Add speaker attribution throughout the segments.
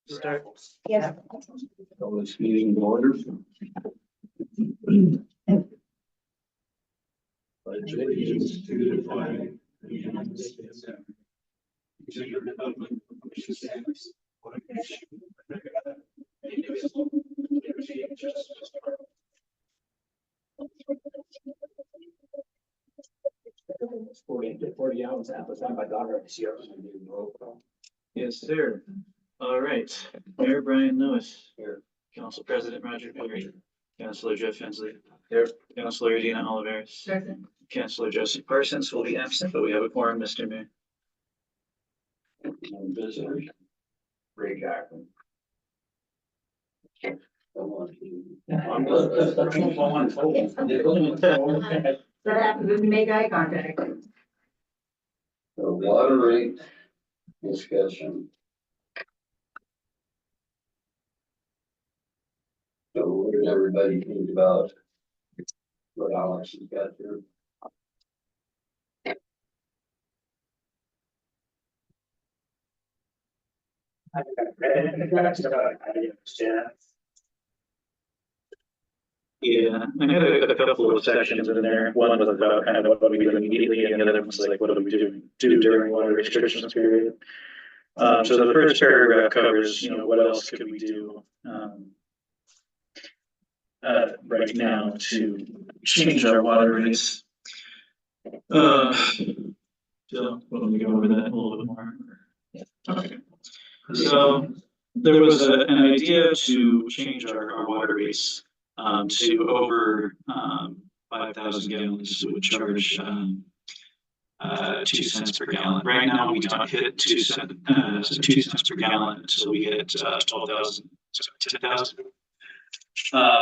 Speaker 1: Start.
Speaker 2: Yes.
Speaker 3: Call this meeting to order. Pledge allegiance to the flag of the United States of America, to the republic which stands one nation under God, indivisible, with liberty and justice for all.
Speaker 4: It's 40 hours out. It's not my daughter this year.
Speaker 1: Yes, sir. All right. Mayor Brian Lewis. Here. Council President Roger Perry. Councilor Jeff Hensley. Here. Councilor Dina Oliveris.
Speaker 2: Present.
Speaker 1: Councilor Joseph Parsons will be absent, but we have a quorum, Mr. Mayor.
Speaker 3: Visitors.
Speaker 4: Ray Gackman.
Speaker 2: That happens when you make eye contact.
Speaker 3: The water rate discussion. So what did everybody think about what Alex has got here?
Speaker 1: Yeah, I had a couple of sections in there. One was about kind of what we do immediately, and the other was like, what do we do during water restrictions period? So the first paragraph covers, what else could we do right now to change our water rates. So let me go over that a little bit more. Okay. So there was an idea to change our water rates to over 5,000 gallons. It would charge 2 cents per gallon. Right now, we don't hit 2 cents per gallon until we hit 12,000, 10,000.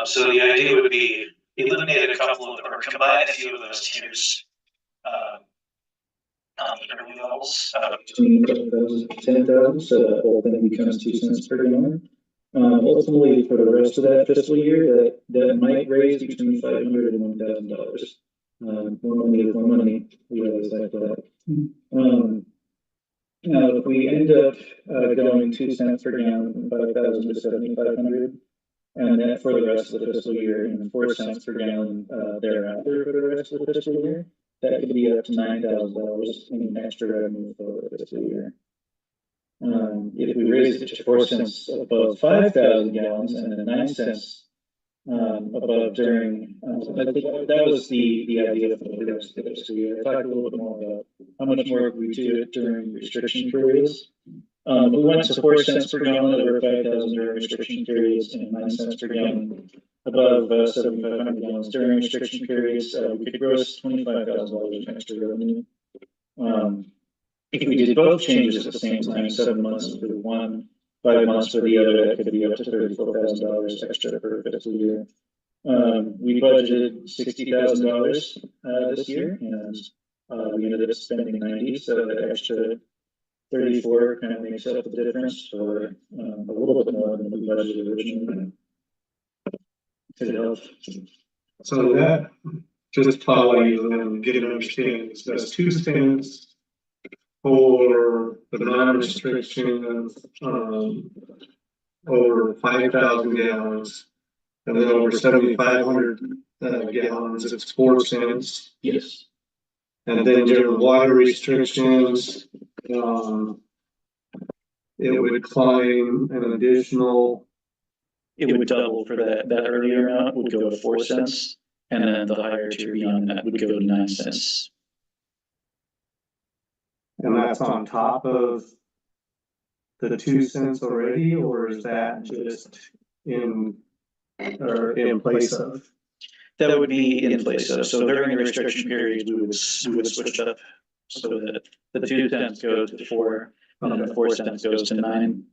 Speaker 1: So the idea would be eliminate a couple of, or combine a few of those tiers. Early levels between 12,000 and 10,000, so that whole thing becomes 2 cents per gallon. Ultimately, for the rest of that fiscal year, that might raise between $500 and $1,000. More money is more money. We always like that. Now, if we end up going 2 cents per gallon from 5,000 to 7,500, and then for the rest of the fiscal year, and 4 cents per gallon thereafter for the rest of the fiscal year, that could be up to $9,000 in extra revenue for the fiscal year. If we raise it to 4 cents above 5,000 gallons and then 9 cents above during, I think that was the idea for the rest of the fiscal year. I talked a little bit more about how much more we do it during restriction periods. We went to 4 cents per gallon over 5,000 during restriction periods and 9 cents per gallon above 7,500 gallons during restriction periods. We could gross $25,000 in extra revenue. If we did both changes at the same time, 7 months for one, 5 months for the other, that could be up to $34,000 extra per fiscal year. We budgeted $60,000 this year, and we ended up spending 90, so that extra 34 kind of makes up the difference for a little bit more than we budgeted originally.
Speaker 5: So that, just follow you and get an understanding, that's 2 cents for the non-restriction over 5,000 gallons, and then over 7,500 gallons, it's 4 cents.
Speaker 1: Yes.
Speaker 5: And then during water restrictions, it would climb an additional.
Speaker 1: It would double for that earlier amount would go to 4 cents, and then the higher tier beyond that would go to 9 cents.
Speaker 5: And that's on top of the 2 cents already, or is that just in place of?
Speaker 1: That would be in place of. So during the restriction period, we would switch up so that the 2 cents goes to 4, and the 4 cents goes to 9.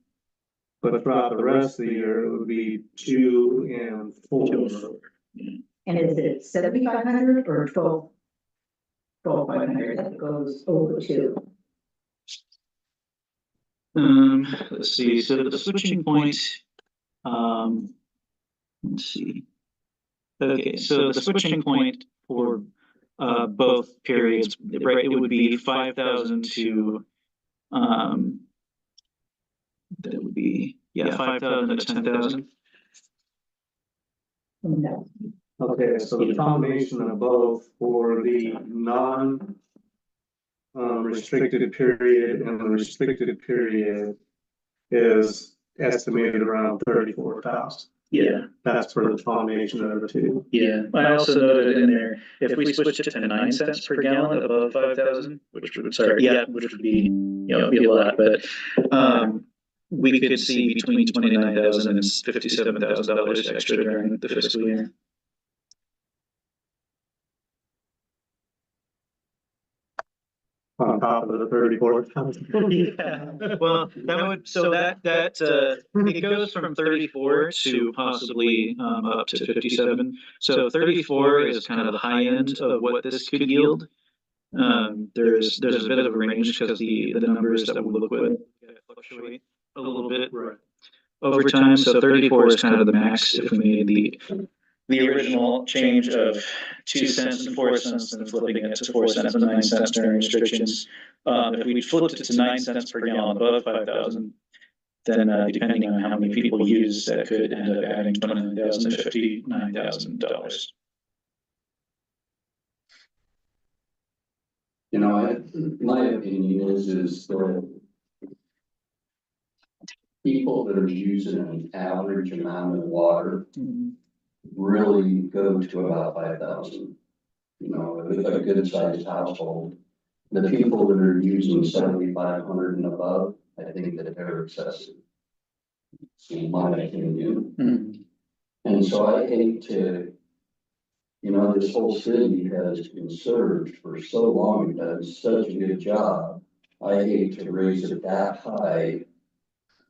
Speaker 5: But throughout the rest of the year, it would be 2 and 4.
Speaker 1: Yeah.
Speaker 2: And is it 7,500 or 12,500 that goes over to?
Speaker 1: Let's see. So the switching point. Let's see. Okay, so the switching point for both periods, right? It would be 5,000 to that would be Yeah, 5,000 to 10,000.
Speaker 2: No.
Speaker 5: Okay, so the combination of both for the non restricted period and the restricted period is estimated around 34,000.
Speaker 1: Yeah,
Speaker 5: That's for the combination of the two.
Speaker 1: yeah. I also noted in there, if we switch it to 9 cents per gallon above 5,000, which would, sorry, yeah, which would be, be a lot, but, we could see between 29,000 and $57,000 extra during the fiscal year.
Speaker 5: On top of the 34,000.
Speaker 1: Yeah, well, that would, so it goes from 34 to possibly, up to 57. So 34 is kind of the high end of what this could yield. There's a bit of a range because the numbers that we look with fluctuate a little bit
Speaker 5: Right.
Speaker 1: over time. So 34 is kind of the max if we made the original change of 2 cents and 4 cents and flipping it to 4 cents and 9 cents during restrictions. If we flipped it to 9 cents per gallon above 5,000, then depending on how many people use, that could end up adding $29,000 to $59,000.
Speaker 6: You know, my opinion is the people that are using an average amount of water really go to about 5,000. You know, a good sized household. The people that are using 7,500 and above, I think that they're excessive. In my opinion.
Speaker 1: Mm-hmm.
Speaker 6: And so I hate to, you know, this whole city has been served for so long, done such a good job. I hate to raise it that high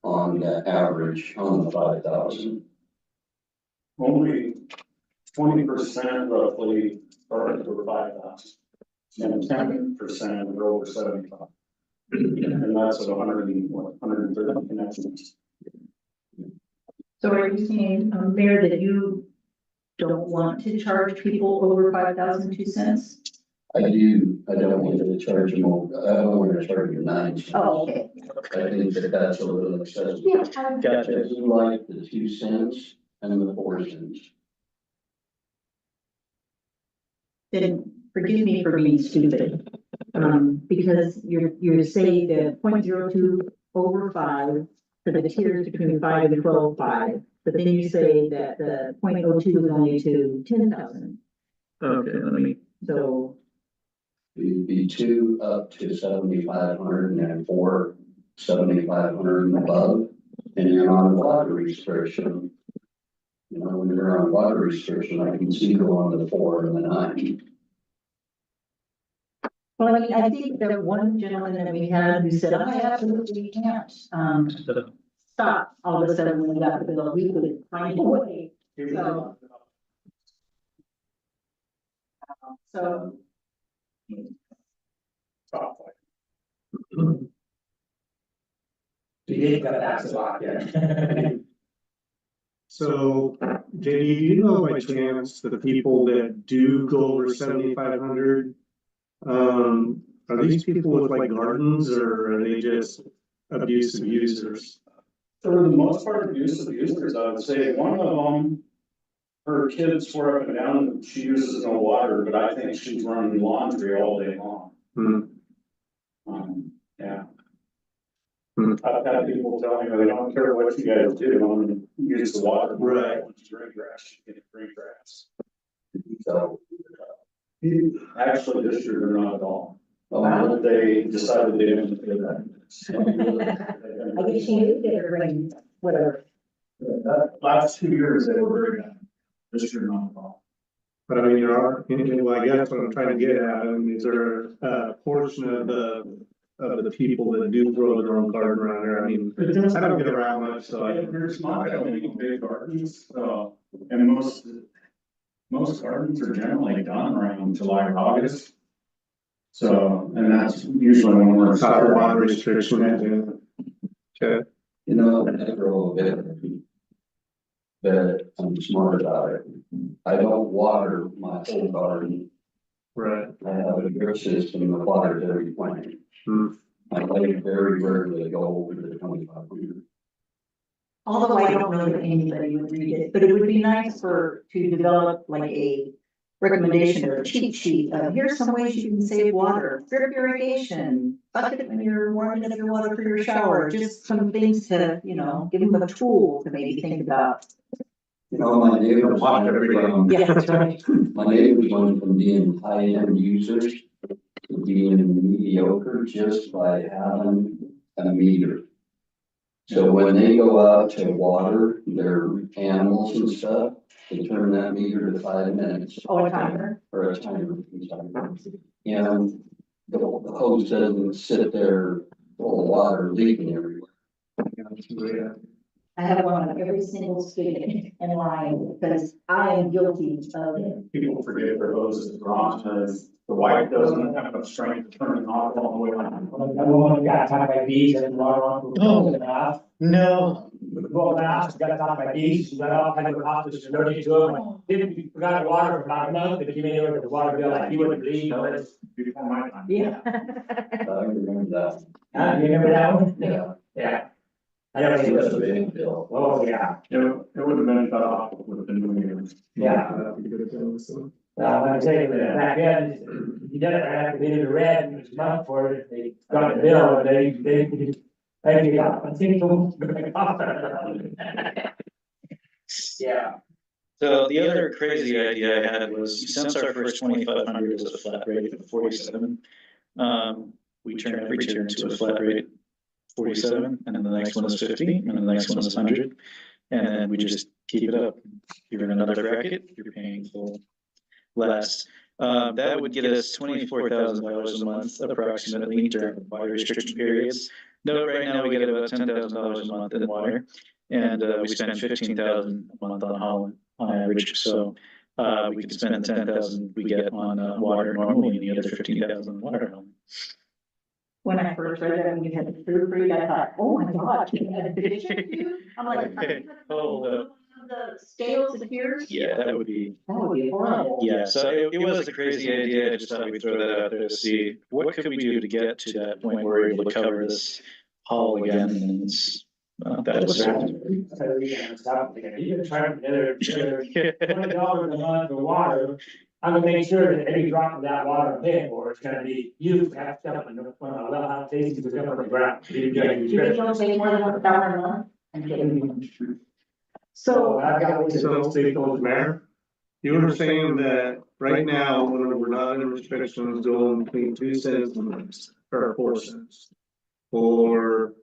Speaker 6: on the average on the 5,000.
Speaker 3: Only 20% roughly are over 5,000. And 10% are over 75. And that's at 130 connections.
Speaker 2: So are you saying, Mayor, that you don't want to charge people over 5,002 cents?
Speaker 6: I don't want to charge them over, I don't want to charge them 9 cents.
Speaker 2: Oh, okay.
Speaker 6: I think that that's a little excessive.
Speaker 2: Yeah.
Speaker 6: I
Speaker 1: Gotcha.
Speaker 6: do like the 2 cents and the 4 cents.
Speaker 2: Then forgive me for being stupid. Because you're saying the 0.02 over 5 for the tiers between 5 and 12.5, but then you say that the 0.02 is only to 10,000.
Speaker 1: Okay, let me.
Speaker 2: So
Speaker 6: It'd be 2 up to 7,500 and then 4, 7,500 and above. And then on water restriction, you know, when you're on water restriction, I can see going to the 4 and the 9.
Speaker 2: well, I mean, I think that one gentleman that we had who said, I absolutely can't stop all of a sudden when we got the bill, we could find a way. So
Speaker 4: You ain't got that to lock in.
Speaker 5: So, JD, do you know by chance the people that do go over 7,500? Are these people with like gardens or are they just abusive users?
Speaker 3: For the most part, abusive users, I would say one of them, her kids swear up and down that she uses no water, but I think she's running laundry all day long. Yeah. I've had people tell me they don't care what you guys do, I'm gonna use the water.
Speaker 5: Right.
Speaker 3: When it's green grass, you get green grass.
Speaker 6: So,
Speaker 3: Actually, this year they're not at all.
Speaker 6: oh,
Speaker 3: They decided they didn't do that.
Speaker 2: I guess you knew they were bringing whatever.
Speaker 3: Last 2 years they were very bad. This year not at all.
Speaker 5: But I mean, well, I guess what I'm trying to get at, I mean, is there a portion of the people that do grow their own garden around here? I mean, I don't get around much, so
Speaker 3: There's not that many big gardens, and most gardens are generally done around July or August. So, and that's usually when we're
Speaker 5: top water
Speaker 3: starting.
Speaker 5: restriction. Okay.
Speaker 6: you know, I grow a bit, but I'm smart about it. I don't water my whole garden.
Speaker 5: Right.
Speaker 6: I have a drip system that waters every plant. I very rarely go over the 2,500.
Speaker 2: Although I don't know that anybody would read it, but it would be nice to develop like a recommendation or a cheat sheet of here's some ways you can save water, drip irrigation, bucket when you're warming up your water for your shower, just some things to, give them a tool to maybe think about.
Speaker 6: You know, my neighbors,
Speaker 5: Watch every day.
Speaker 2: Yeah, that's right.
Speaker 6: my neighbors went from being high-end users to being mediocre just by having a meter. So when they go out to water their animals and stuff, they turn that meter to 5 minutes.
Speaker 2: Oh, a timer.
Speaker 6: Or a timer. And the hose doesn't sit there full of water leaking everywhere.
Speaker 2: I have one on every single spigot in line because I am guilty of it.
Speaker 3: People forget their hoses are on, because the wipe doesn't have enough strength to turn it off all the way on.
Speaker 4: Number one, got attacked by bees and water on.
Speaker 1: Oh. No.
Speaker 4: Well, last, got attacked by bees, she got all kinds of hospitals, allergic to them. Didn't, we forgot water for about a month, but you may know the water bill, like you wouldn't believe, it's.
Speaker 3: Before my time.
Speaker 2: Yeah.
Speaker 6: I remember that.
Speaker 4: You remember that one?
Speaker 6: Yeah.
Speaker 4: Yeah. I don't
Speaker 6: It
Speaker 4: think
Speaker 6: was
Speaker 4: it
Speaker 6: a
Speaker 4: was.
Speaker 6: big deal.
Speaker 4: Oh, yeah,
Speaker 3: It would have been cut off with the new years.
Speaker 4: yeah.
Speaker 5: That'd be good, so.
Speaker 4: Like I say, back then, you did it right after they did the red, and it was a month for it, they got the bill, and they got, I think. Yeah.
Speaker 1: So the other crazy idea I had was, since our first 2,500 was a flat rate of 47, we turn every tier into a flat rate 47, and then the next one is 50, and then the next one is 100, and then we just keep it up. You're in another bracket, you're paying full less. That would get us $24,000 a month approximately during water restriction periods. Note right now we get about $10,000 a month in water, and we spend $15,000 a month on hauling on average. So we could spend the $10,000 we get on water normally, and the other $15,000 on water hauling.
Speaker 2: When I first read that, when you had the food free, I thought, oh my God, you had a fish in you? I'm like,
Speaker 1: Oh,
Speaker 2: the scales here?
Speaker 1: Yeah, that would be.
Speaker 2: That would be horrible.
Speaker 1: Yeah, so it was a crazy idea. I just thought we'd throw that out there to see what could we do to get to that point where we're able to cover this haul again. And it's, that was.
Speaker 4: Even trying another $20 a month for water, I'm gonna make sure that every drop of that water I'm paying for is gonna be used, have stuff in the, well, how tasty to come on the ground.
Speaker 2: You think you'll pay more than $1 a month? I'm kidding.
Speaker 4: So,
Speaker 5: So, State College Mayor, you were saying that right now, when we're not in restrictions, going between 2 cents or 4 cents. Or,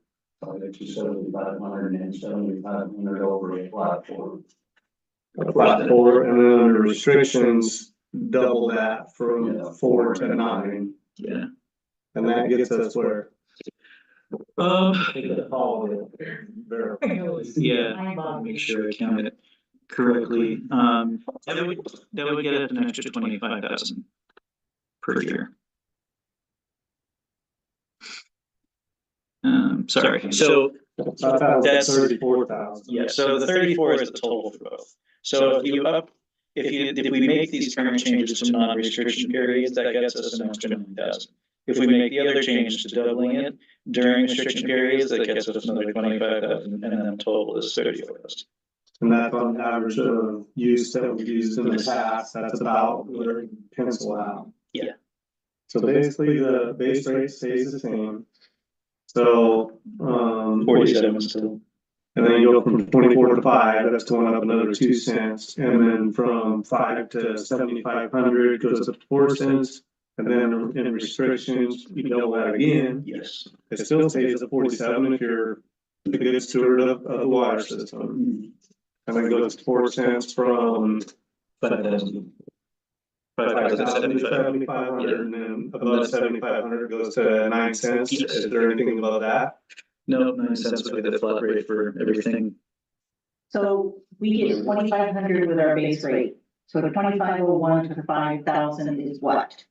Speaker 6: Probably 2,500 and 7,500 over a platform.
Speaker 5: and then under restrictions, double that from 4 to 9,
Speaker 1: Yeah.
Speaker 5: and that gets us where?
Speaker 1: Yeah, make sure I count it correctly. That would get us an extra 25,000 per year. Sorry, so
Speaker 5: That's 34,000.
Speaker 1: yeah, so the 34 is the total for both. So if we make these current changes to non-restriction periods, that gets us an extra 9,000. If we make the other change to doubling it during restriction periods, that gets us another 25,000, and then total is 34,000.
Speaker 5: And that's on average of use that we've used in the past, that's about where it pencil out.
Speaker 1: Yeah.
Speaker 5: So basically, the base rate stays the same. So,
Speaker 1: 47 still.
Speaker 5: and then you go from 24 to 5, that's going up another 2 cents, and then from 5 to 7,500 goes up 4 cents. And then in restrictions, you double that again,
Speaker 1: Yes.
Speaker 5: it still stays at 47 if you're a good steward of the water system. And then it goes to 4 cents from
Speaker 1: 5,000.
Speaker 5: 5,000 to 7,500, and then above 7,500 goes to 9 cents.
Speaker 1: Yes.
Speaker 5: Is there anything above that?
Speaker 1: No, 9 cents would be the flat rate for everything.
Speaker 2: So we get 2,500 with our base rate. So the 2,501 to 5,000 is what?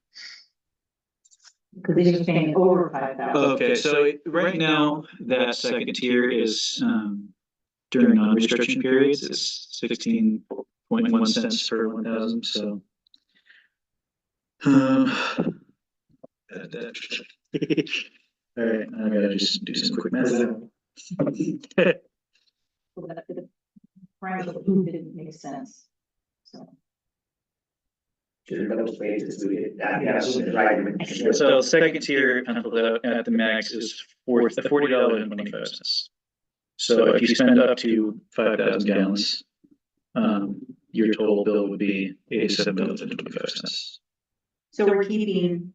Speaker 2: Because they're just paying over 5,000.
Speaker 1: Okay, so right now, that second tier is, during non-restriction periods, is 16.1 cents per 1,000, so. All right, I gotta just do some quick math.
Speaker 2: So that the parameter of who didn't make sense. So.
Speaker 4: Should have those phases, we did that, yeah, so it's right.
Speaker 1: So second tier penciled out at the max is $40.25. So if you spend up to 5,000 gallons, your total bill would be $87.25.
Speaker 2: So we're keeping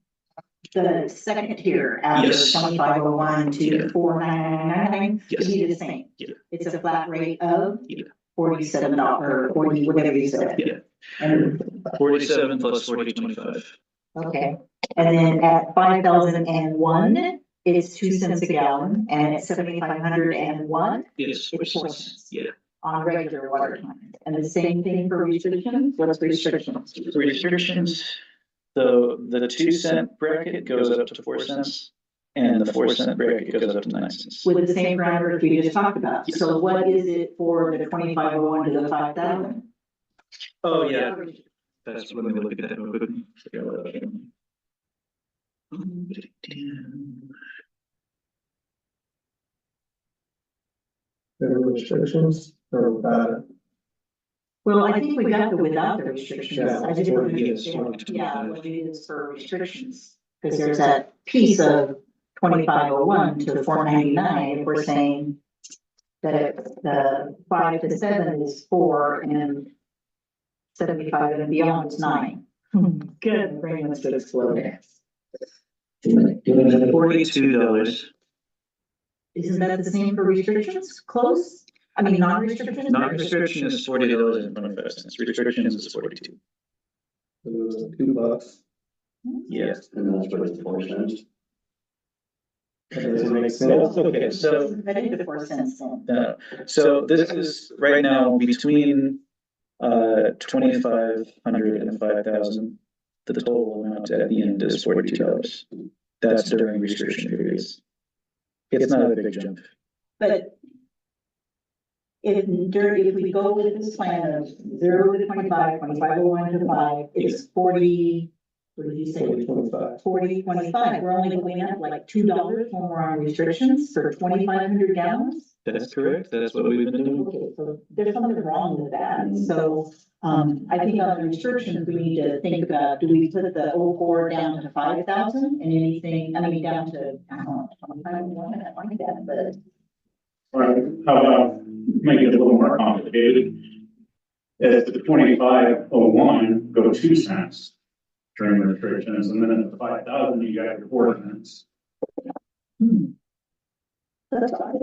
Speaker 2: the second tier out of
Speaker 1: Yes.
Speaker 2: 2501 to
Speaker 1: Yeah.
Speaker 2: 4999 to
Speaker 1: Yes.
Speaker 2: be the same.
Speaker 1: Yeah.
Speaker 2: It's a flat rate of
Speaker 1: Yeah.
Speaker 2: $47 or 40, whatever you said.
Speaker 1: Yeah.
Speaker 2: And
Speaker 1: 47 plus 40.25.
Speaker 2: okay, and then at 5001, it's 2 cents a gallon, and at 7501,
Speaker 1: Yes,
Speaker 2: it's 4 cents.
Speaker 1: yeah.
Speaker 2: On regular water time. And the same thing for restrictions, what's restrictions?
Speaker 1: Restrictions, the 2 cent bracket goes up to 4 cents. And the 4 cent bracket goes up to 9 cents.
Speaker 2: With the same parameters we just talked about. So what is it for the 2501 to the 5000?
Speaker 1: Oh, yeah, that's, let me look at that real quick.
Speaker 5: There are restrictions or without it?
Speaker 2: Well, I think we got the without the restrictions.
Speaker 5: Yeah,
Speaker 2: I just
Speaker 5: or
Speaker 2: don't
Speaker 5: yes,
Speaker 2: understand, yeah, what it is for restrictions. Because there's that piece of 2501 to 499, if we're saying that the 5 to 7 is 4 and 75 and beyond is 9. Good, brain wants to explode.
Speaker 1: $42.
Speaker 2: Isn't that the same for restrictions? Close? I mean, non-restrictions?
Speaker 1: Non-restriction is $40.25. Restrictions is 42.
Speaker 5: $2.
Speaker 1: Yes.
Speaker 6: And that's what it's 4 cents.
Speaker 5: That doesn't make
Speaker 1: That's
Speaker 5: sense.
Speaker 1: okay, so,
Speaker 2: I think the 4 cents. then.
Speaker 1: so this is right now between, 2,500 and 5,000. The total amount at the end is $42. That's during restriction periods. It's not a big jump.
Speaker 2: But if we go with this plan of 0 to 25, 2501 to 5, it's 40, what did you say?
Speaker 5: 25.
Speaker 2: 40.25, we're only going up like $2 when we're on restrictions for 2,500 gallons?
Speaker 1: That's correct, that's what we've been doing.
Speaker 2: Okay, so there's something wrong with that, so, I think on the restrictions, we need to think about, do we put the 04 down to 5,000 and anything, I mean, down to, I don't know, 2501, I like that, but.
Speaker 3: Right, how about make it a little more complicated? As the 2501 go 2 cents during restrictions, and then at the 5,000, you got your 4 cents.
Speaker 2: That's fine.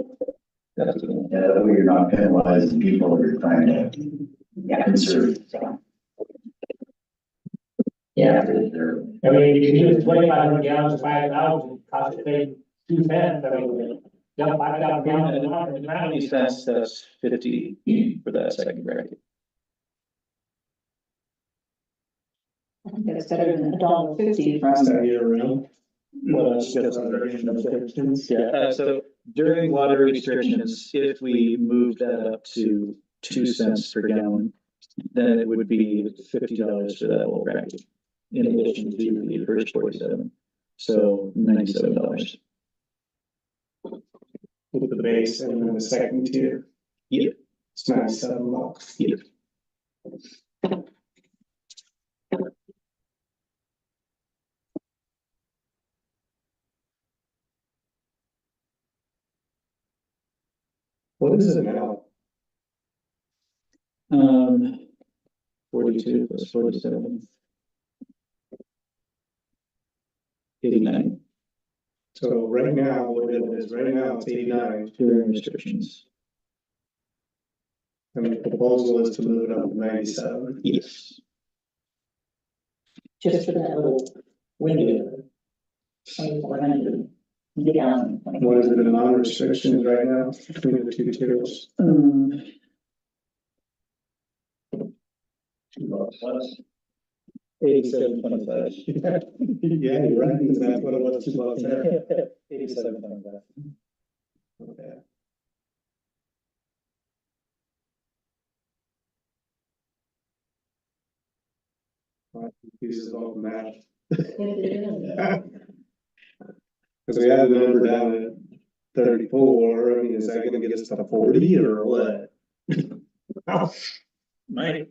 Speaker 7: Yeah, that way you're not penalizing people that are trying to conserve.
Speaker 2: Yeah.
Speaker 7: They're-
Speaker 4: I mean, you can use 2,500 gallons, 5,000, cost you pay 2 cents, I mean, dump 5,000 gallons of water in the ground.
Speaker 1: 20 cents, that's 50 for that second bracket.
Speaker 2: I think that's better than $1.50 from.
Speaker 5: Is that year round?
Speaker 1: What else gets under restrictions? Yeah, so during water restrictions, if we move that up to 2 cents per gallon, then it would be $50 for that whole bracket. In addition to the first 47, so $97.
Speaker 5: With the base and then the second tier,
Speaker 1: Yeah,
Speaker 5: it's $97.
Speaker 1: yeah.
Speaker 5: What is it now?
Speaker 1: 42 plus 47. 89
Speaker 5: So right now, what it is, right now, it's 89,
Speaker 1: during restrictions.
Speaker 5: and the proposal is to move it up to 97.
Speaker 1: Yes.
Speaker 2: Just for that little window. 2,400 gallon.
Speaker 5: What is it in non-restrictions right now between the two tiers?
Speaker 7: $2
Speaker 1: $87.25.
Speaker 5: Yeah, you're right, because that's what it was $2 there.
Speaker 1: $87.25.
Speaker 5: Okay. Pieces of math. Cause we had the number down at 34, I mean, is that gonna get us to 40 or what?
Speaker 1: Might,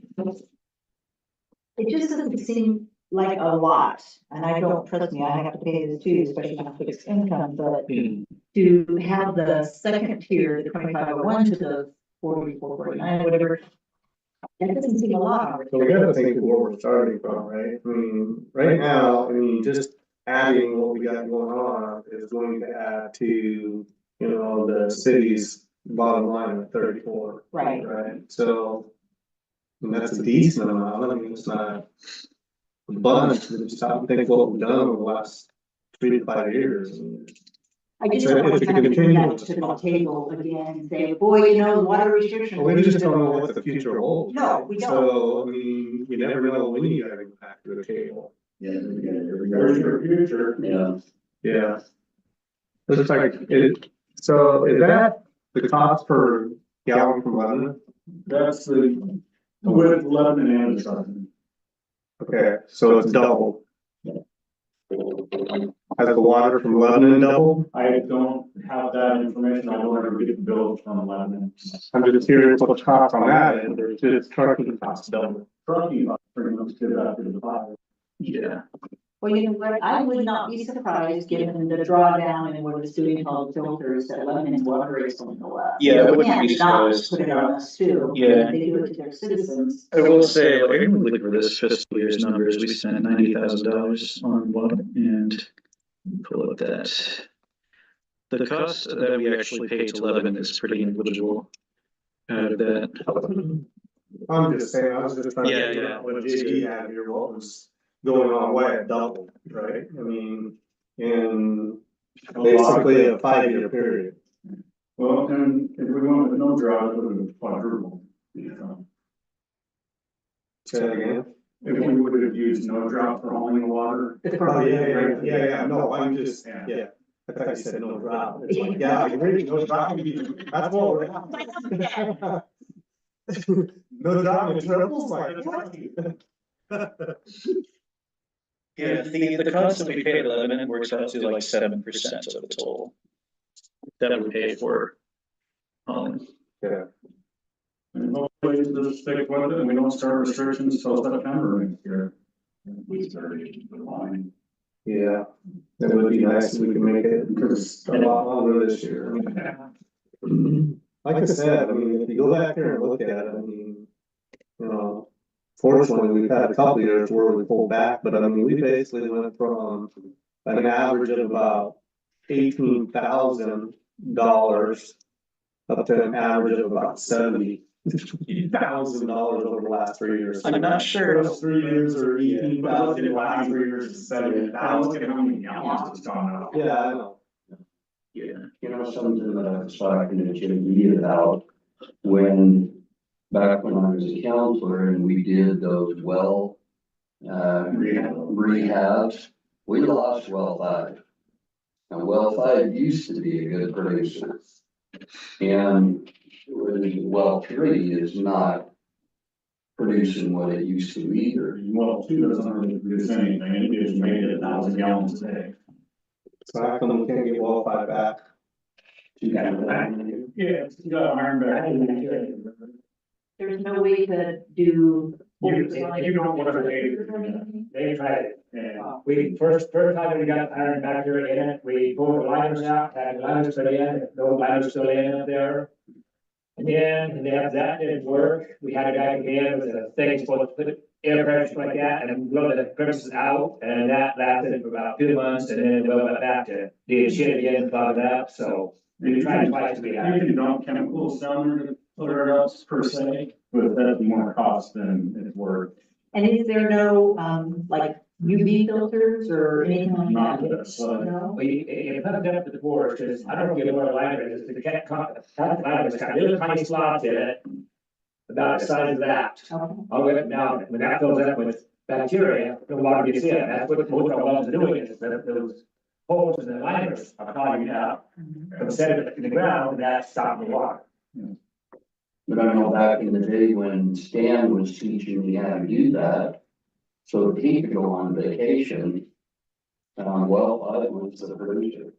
Speaker 2: It just doesn't seem like a lot, and I don't, trust me, I have to pay this too, especially on fixed income, but to have the second tier, the 2501 to the 4449, whatever. That doesn't seem a lot.
Speaker 5: So we gotta think of where we're starting from, right? I mean, right now, I mean, just adding what we got going on is going to add to, you know, the city's bottom line of 34.
Speaker 2: Right.
Speaker 5: Right, so. And that's a decent amount, I mean, it's not a bunch, but just stop and think what we've done over the last 3 to 5 years.
Speaker 2: I just
Speaker 5: So
Speaker 2: don't want
Speaker 5: it's
Speaker 2: to
Speaker 5: a
Speaker 2: have to bring that
Speaker 5: continuous
Speaker 2: to the table again and say, boy, you know, water restriction.
Speaker 5: Well, we just don't know what the future holds.
Speaker 2: No, we don't.
Speaker 5: So, I mean, you never know when you gotta go back to the table.
Speaker 7: Yeah, we got it.
Speaker 3: There's your future.
Speaker 6: Yeah.
Speaker 5: Yeah. Looks like it, so is that the cost per gallon from Lebanon?
Speaker 3: That's the, with Lebanon and the Southern.
Speaker 5: Okay, so it's double. Has the water from Lebanon doubled?
Speaker 3: I don't have that information, I don't ever get the bills from Lebanon.
Speaker 5: I'm just curious what the cost on that is, or just trucking costs double.
Speaker 3: Trucking, pretty much did after the fire.
Speaker 1: yeah,
Speaker 2: Well, you know what, I would not be surprised, given the drawdown and what it's doing called filters, that Lebanon's water rates will go up.
Speaker 1: Yeah, I
Speaker 2: They
Speaker 1: wouldn't be
Speaker 2: can't not
Speaker 1: surprised.
Speaker 2: Put it on us too.
Speaker 1: Yeah.
Speaker 2: They do it to their citizens.
Speaker 1: I will say, like, I'm looking for this fiscal year's numbers, we spent $90,000 on water, and pull up that. The cost that we actually paid to Lebanon is pretty negligible out of that.
Speaker 5: I'm just saying, I was just trying to
Speaker 1: Yeah,
Speaker 5: figure
Speaker 1: yeah.
Speaker 5: out what JD had here, what was going on, why it doubled, right? I mean, in basically a 5-year period.
Speaker 3: Well, and if we went with no drought, it would have been quadruple. You know,
Speaker 5: Say that again?
Speaker 3: if we would have used no drought for hauling water.
Speaker 5: Oh, yeah, no, I'm just, yeah. I thought you said no drought. It's like, yeah, I agree, no drought, that's what we're at. No drought, it's triples, like.
Speaker 1: Yeah, the cost that we paid to Lebanon works out to like 7% of the total. That we pay for hauling.
Speaker 5: Yeah.
Speaker 3: And hopefully just stick with it, and we don't start restrictions till September next year. We started the line.
Speaker 5: Yeah, it would be nice if we could make it a lot longer this year. Like I said, I mean, if you go back here and look at it, I mean, you know, fortunately, we've had a couple years where we pulled back, but I mean, we basically went from an average of about $18,000 up to an average of about $70,000 over the last 3 years.
Speaker 1: I'm not sure.
Speaker 3: Those 3 years are 18,000, the last 3 years is 70,000, look at how many gallons it's gone up.
Speaker 5: Yeah, I know.
Speaker 1: Yeah.
Speaker 6: You know, something that I was talking to Jim about back when I was a counselor and we did those rehabs, we lost well 5. Now, well 5 used to be a good producer. And well 3 is not producing what it used to either.
Speaker 3: Well, 2 doesn't really produce anything, it just made it 1,000 gallons a day.
Speaker 5: So how come we can't get well 5 back?
Speaker 3: Yeah, you got iron back.
Speaker 2: There's no way to do.
Speaker 4: You don't want to, they tried it, and we, first time we got iron bacteria in it, we pulled the liners out, had the liners put in, no liners still in up there. And then, that didn't work, we had a guy come in with a thing supposed to put air pressure like that, and blow the premises out, and that lasted for about 2 months, and then we went back to doing shit again, clogged it up, so. We tried twice to be out.
Speaker 3: You can dump chemicals down there to put it up per se, but that's more cost than it's worth.
Speaker 2: And is there no, like UV filters or anything like
Speaker 3: Not
Speaker 2: that?
Speaker 3: this,
Speaker 2: No?
Speaker 4: Well, you put it up to the board, because I don't know if you know what a liner is, the cat liner's got little tiny slots in it. About the size of that,
Speaker 2: Okay.
Speaker 4: all the way up down, when that fills up with bacteria, the water gets in, that's what most of our wells are doing, is that those holes in the liners are clogging out. Instead of it in the ground, that's stopping the water.
Speaker 6: But I know back in the day when Stan was teaching me how to do that, so that he could go on vacation. Well, I was the producer.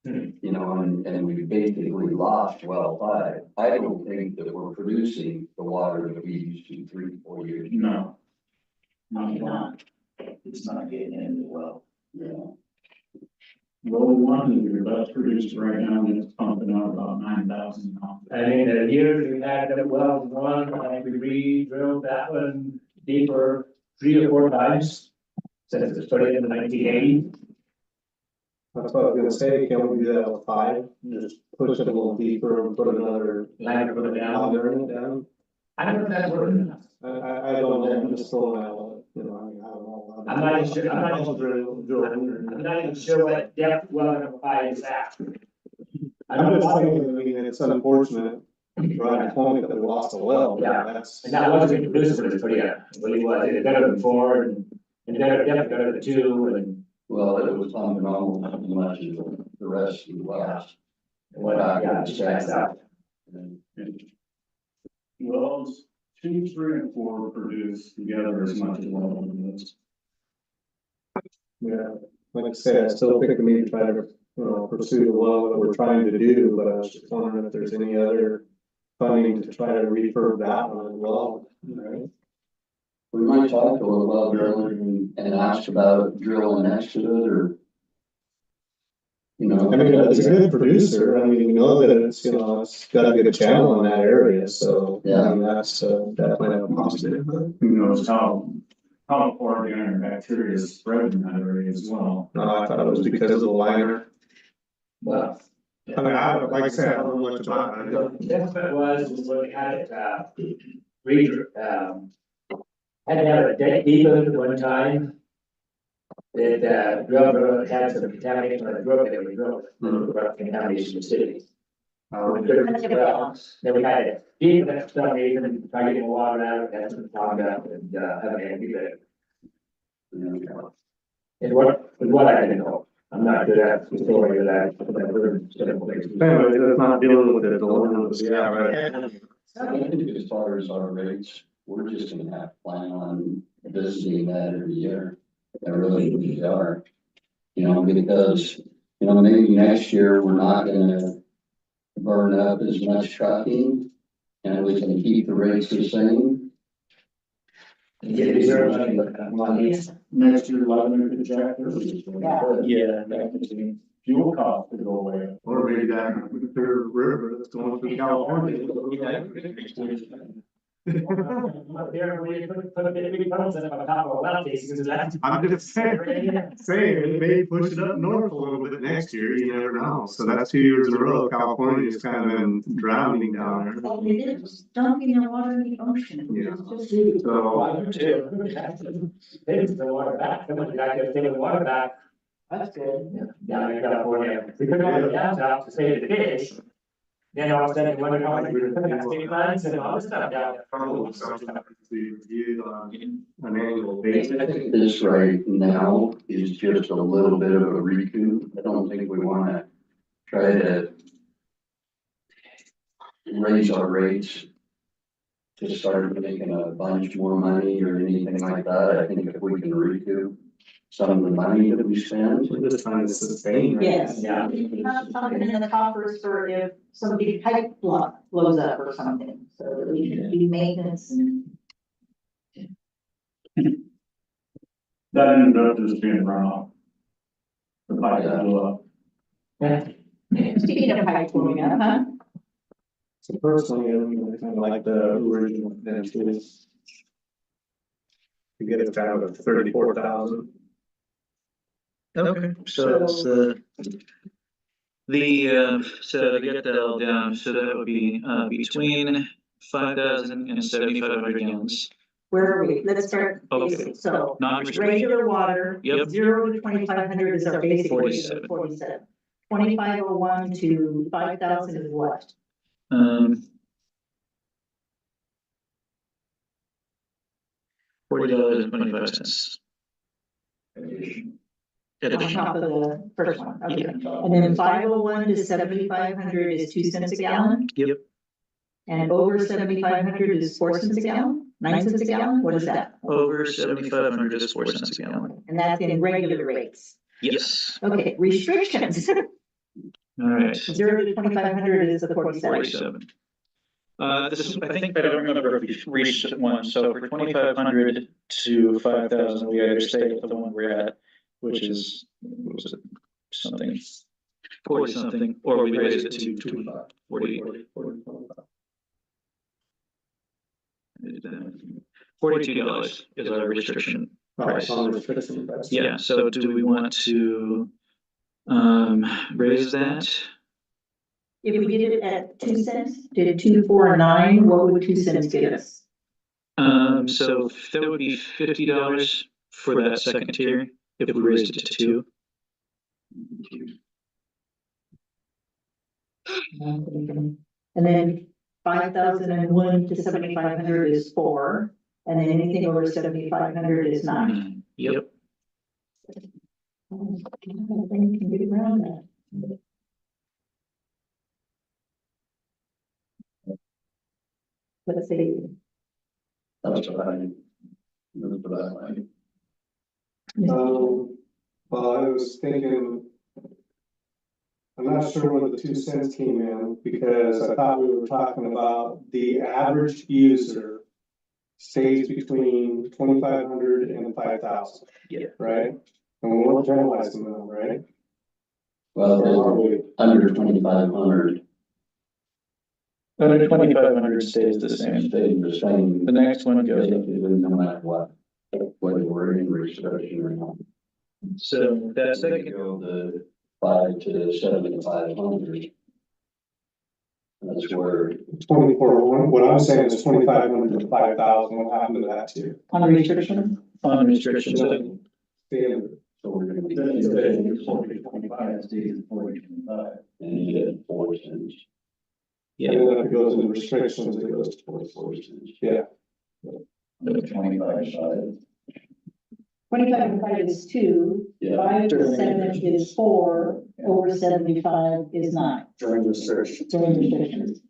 Speaker 6: You know, and we basically lost well 5. I don't think that we're producing the water that we used to 3, 4 years ago.
Speaker 3: No. Not. It's not getting into the well.
Speaker 6: Yeah.
Speaker 3: Well, one is your best producer right now, and it's pumping out about 9,000 now.
Speaker 4: I mean, the years we had the well one, I think we re-drilled that one deeper 3 or 4 times. Since it started in the 1980s.
Speaker 5: That's what I was gonna say, can't we do that with 5, just push it a little deeper and put another
Speaker 4: Line put it down.
Speaker 5: ladder in it down?
Speaker 4: I don't know if that's working.
Speaker 5: I don't know, I'm just throwing out, you know, I mean, I don't know.
Speaker 4: I'm not even sure- I'm not even-
Speaker 5: Drill.
Speaker 4: I'm not even sure what depth well number 5 is at.
Speaker 5: I'm just saying, I mean, it's unfortunate, right, point that we lost a well, but
Speaker 4: Yeah.
Speaker 5: that's.
Speaker 4: And that wasn't a producer, but it's pretty, really was, it better than 4 and definitely better than 2 and
Speaker 6: Well, it was pumping almost as much as the rest of the wells.
Speaker 4: what, yeah, just checked out.
Speaker 3: Wells 2, 3, and 4 produce together as much as one of them does.
Speaker 5: Yeah, like I said, I still think we need to try to, pursue the well that we're trying to do, but I was just wondering if there's any other funding to try to refurb that one as well, right?
Speaker 6: We might talk to a well driller and ask about drilling next to it, or, you know.
Speaker 5: I mean, it's a good producer, I mean, we know that it's, it's got a good channel in that area, so, I mean, that's, definitely a positive.
Speaker 3: Who knows how far the iron bacteria is spread in that area as well.
Speaker 5: No, I thought it was because of the liner.
Speaker 4: Well,
Speaker 5: I mean, like I said, I don't know much about it.
Speaker 4: so that's what it was when we had it, had to have a deck deep at one time. That, driller had some contamination on the drill that we drilled, contamination in the city. We couldn't, well, then we had to deep it for some reason, try to get the water out, that's what we talked about, and, have a deep it. And what I didn't know, I'm not good at the story of that, but I've heard several places.
Speaker 5: Anyway, that's not dealing with it, yeah, right.
Speaker 6: I think as far as our rates, we're just gonna have to plan on visiting that every year. I really are. Because, maybe next year, we're not gonna burn up as much trucking, and we can keep the rates the same.
Speaker 3: Next year, 11 injectors.
Speaker 1: Yeah, that could be.
Speaker 3: Fuel costs to go away.
Speaker 5: Or maybe that third river that's going through California.
Speaker 4: There, we put a big tunnels in on top of a well casing, that's.
Speaker 5: I'm just saying, it may push it up north a little bit next year, you never know. So that's 2 years in a row, California's kind of been drowning down there.
Speaker 2: Well, it is dumping their water in the ocean.
Speaker 5: Yeah.
Speaker 2: It's just-
Speaker 5: So,
Speaker 4: Takes the water back, someone back there taking the water back.
Speaker 2: That's good.
Speaker 4: Down in California, we took all the dams out to save the fish. Then all of a sudden, you wonder how much we were putting out state funds and all this stuff down there.
Speaker 5: probably something to review on an annual basis.
Speaker 6: I think this right now is just a little bit of a recoup. I don't think we wanna try to raise our rates to start making a bunch more money or anything like that. I think if we can recoup some of the money that we spend.
Speaker 5: We're just trying to sustain. right?
Speaker 2: Yes.
Speaker 4: Yeah.
Speaker 2: You have something in the coffers for if some big pipe blows up or something, so that we can do maintenance and.
Speaker 3: That ended up just being runoff. The pipe blew up.
Speaker 2: Speaking of pipe blowing up, huh?
Speaker 5: So personally, I kind of like the original entries. You get it down to 34,000.
Speaker 1: Okay, so it's so to get that all down, so that would be between 5,000 and 7,500 gallons.
Speaker 2: Where are we? Let's start
Speaker 1: Okay.
Speaker 2: basic. So
Speaker 1: Non-restricted.
Speaker 2: regular water,
Speaker 1: Yep.
Speaker 2: 0 to 2,500 is our basic.
Speaker 1: 47.
Speaker 2: 2,501 to 5,000 is what?
Speaker 1: $40.25.
Speaker 2: On top of the first one, okay. And then 501 to 7,500 is 2 cents a gallon?
Speaker 1: Yep.
Speaker 2: And over 7,500 is 4 cents a gallon, 9 cents a gallon, what is that?
Speaker 1: Over 7,500 is 4 cents a gallon.
Speaker 2: And that's in regular rates.
Speaker 1: Yes.
Speaker 2: Okay, restrictions.
Speaker 1: All right,
Speaker 2: 0 to 2,500 is the 47.
Speaker 1: 47. This is, I think, I don't remember if we reached one, so for 2,500 to 5,000, we either stay at the one we're at, which is, what was it, something, 40 something, or we raise it to 25, 40, 42 is our restriction price. Yeah, so do we want to raise that?
Speaker 2: If we did it at 2 cents, did 2, 4, and 9, what would 2 cents get us?
Speaker 1: So that would be $50 for that second tier if we raised it to 2.
Speaker 2: And then 5,001 to 7,500 is 4, and then anything over 7,500 is 9.
Speaker 1: Yep.
Speaker 2: I think we can get around that. Let's see.
Speaker 6: That's what I. That's what I like.
Speaker 5: Well, I was thinking. I'm not sure where the 2 cents came in, because I thought we were talking about the average user stays between 2,500 and 5,000.
Speaker 1: Yeah.
Speaker 5: Right? And we weren't generalizing them, right?
Speaker 6: Well, under 2,500,
Speaker 1: Under 2,500 stays the same.
Speaker 6: stay the same.
Speaker 1: The next one goes up.
Speaker 6: Basically, no matter what, whether we're in restriction or not.
Speaker 1: So that
Speaker 6: We
Speaker 1: second,
Speaker 6: go the 5 to 7,500. That's where,
Speaker 5: 24, what I'm saying is 2,500 to 5,000, what happened to that too?
Speaker 2: On the restriction?
Speaker 1: on restrictions,
Speaker 5: Standard.
Speaker 6: so we're gonna be.
Speaker 7: 25 stays at 40, 25.
Speaker 6: And you get 4 cents.
Speaker 1: yeah,
Speaker 5: And then if it goes into restrictions, it goes to
Speaker 6: 4 cents.
Speaker 5: yeah.
Speaker 7: 25 side.
Speaker 2: 25 and 5 is 2,
Speaker 6: Yeah.
Speaker 2: 5 to 7 is 4, over 75 is 9.
Speaker 5: During restrictions.
Speaker 2: During restrictions.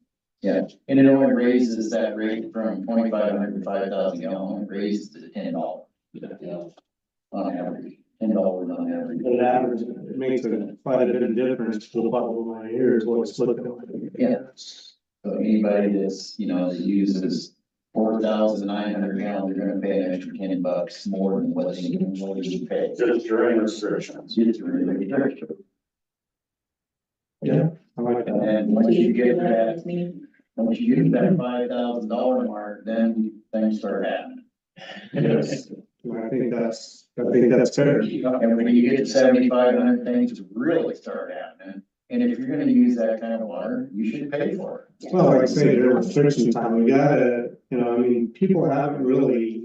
Speaker 7: Yeah, and it only raises that rate from 2,500 to 5,000 gallon, it raises to $10
Speaker 6: Yeah.
Speaker 7: on average, $10 on average.
Speaker 5: But average, it makes quite a bit of difference to the bottom line here is what it's looking like.
Speaker 7: Yeah. So anybody that's, you know, that uses 4,900 gallons, they're gonna pay an extra $10 more than what they usually pay.
Speaker 3: Just during restrictions.
Speaker 7: It's really extra.
Speaker 5: Yeah. I like that.
Speaker 7: And once you get that,
Speaker 2: That's me.
Speaker 7: once you get to that $5,000 mark, then things start happening.
Speaker 5: Yes. I think that's fair.
Speaker 7: And when you get to 7,500, things really start happening. And if you're gonna use that kind of water, you should pay for it.
Speaker 5: Well, like I say, during restriction time, we gotta, I mean, people haven't really,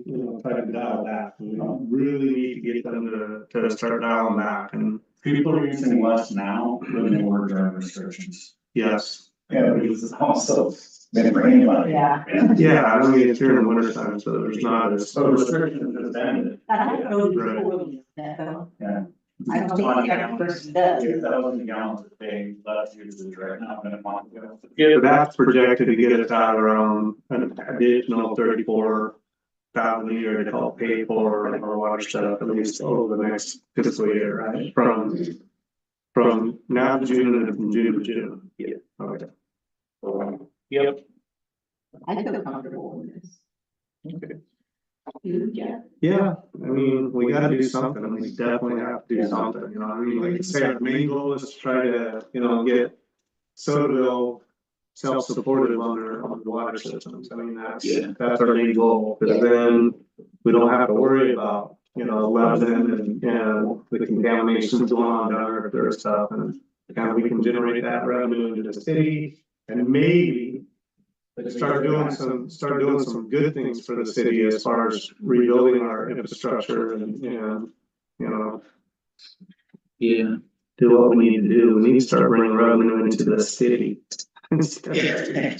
Speaker 5: tried to dial back. We really need to get them to start dialing back, and
Speaker 3: People are using less now than they were during restrictions.
Speaker 5: yes.
Speaker 3: Yeah, because it's also been raining on it.
Speaker 2: Yeah.
Speaker 5: Yeah, I mean, it's during the winter time, so there's not as.
Speaker 3: So restrictions just ended.
Speaker 2: I don't know if
Speaker 5: Right.
Speaker 2: people will do that though.
Speaker 3: Yeah.
Speaker 2: I don't think the average person does.
Speaker 3: 2,000 gallons a day, less usage right now than a month ago.
Speaker 5: Yeah, that's projected to get us out around an additional 34,000 a year to help pay for our water setup, at least over the next fiscal year, right? From now to June and from June to June. Yeah. Okay.
Speaker 1: yep.
Speaker 2: I feel comfortable with this.
Speaker 1: Okay.
Speaker 2: You, Jeff?
Speaker 5: Yeah, I mean, we gotta do something, we definitely have to do something, I mean, like I say, our main goal is to try to, get Sodaville self-supportive on their water systems, I mean,
Speaker 1: Yeah.
Speaker 5: that's our main goal, because then we don't have to worry about, Lebanon and the contaminations going on down there, if there's stuff, and kind of we can generate that revenue into the city, and maybe start doing some good things for the city as far as rebuilding our infrastructure and,
Speaker 1: Yeah.
Speaker 5: do what we need to do. We need to start bringing revenue into the city.
Speaker 1: It's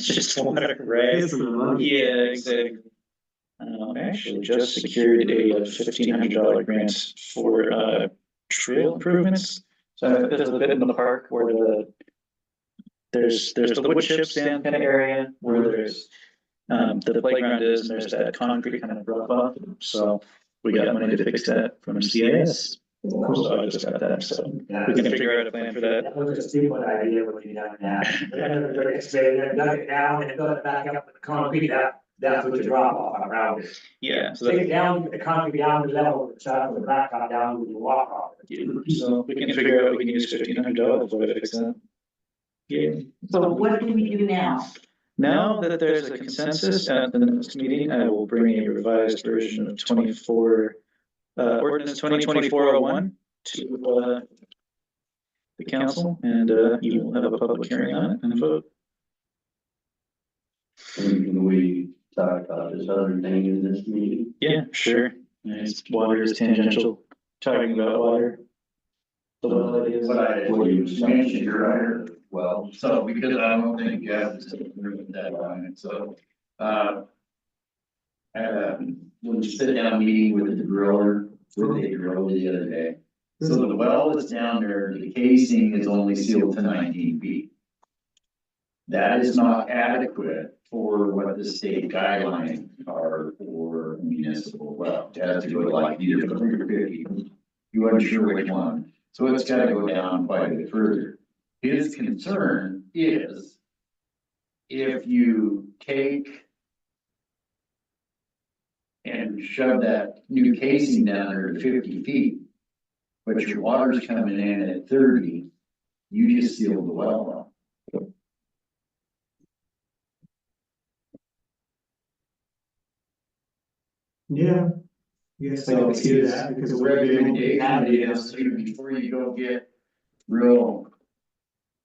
Speaker 1: just water, right?
Speaker 5: It's the money.
Speaker 1: Yeah, exactly. I actually just secured a $1,500 grant for trail improvements. So there's a bit in the park where there's the wood chip stand kind of area where there's the playground is, and there's that concrete kind of drop off. So we got money to fix that from CIS. So I just got that, so
Speaker 4: Yeah.
Speaker 1: we can figure out a plan for that.
Speaker 4: That was a stupid idea when you done that. They're excavating it, dug it down and built it back up with the concrete, that's what you drop off around it.
Speaker 1: Yeah, so
Speaker 4: Take
Speaker 1: that,
Speaker 4: it down, the concrete down to the level of the top of the blacktop down with the walk off.
Speaker 1: so we can figure out, we can use $1,500 to fix that. Yeah.
Speaker 2: So what do we do now?
Speaker 1: Now that there's a consensus at the next meeting, I will bring a revised version of 24, ordinance 2024-01 to, the council, and, you will have a public hearing on it and vote.
Speaker 6: And can we talk about this other thing in this meeting?
Speaker 1: Yeah, sure. Nice. Water is tangential, talking about water. The well it is.
Speaker 7: What I mentioned, you're right.
Speaker 6: Well,
Speaker 7: So because I don't think you have to agree with that line, so, I had a little sit down meeting with the driller, the other day. So the well is down there, the casing is only sealed to 19 feet. That is not adequate for what the state guidelines are for a municipal well. It has to go like either 30 or 50. You weren't sure which one, so it's gotta go down quite a bit further. His concern is if you take and shove that new casing down there to 50 feet, but your water's coming in at 30, you just sealed the well up.
Speaker 5: Yeah. Yes, I can see that because of
Speaker 7: The
Speaker 5: where they.
Speaker 7: recommendation is before you go get real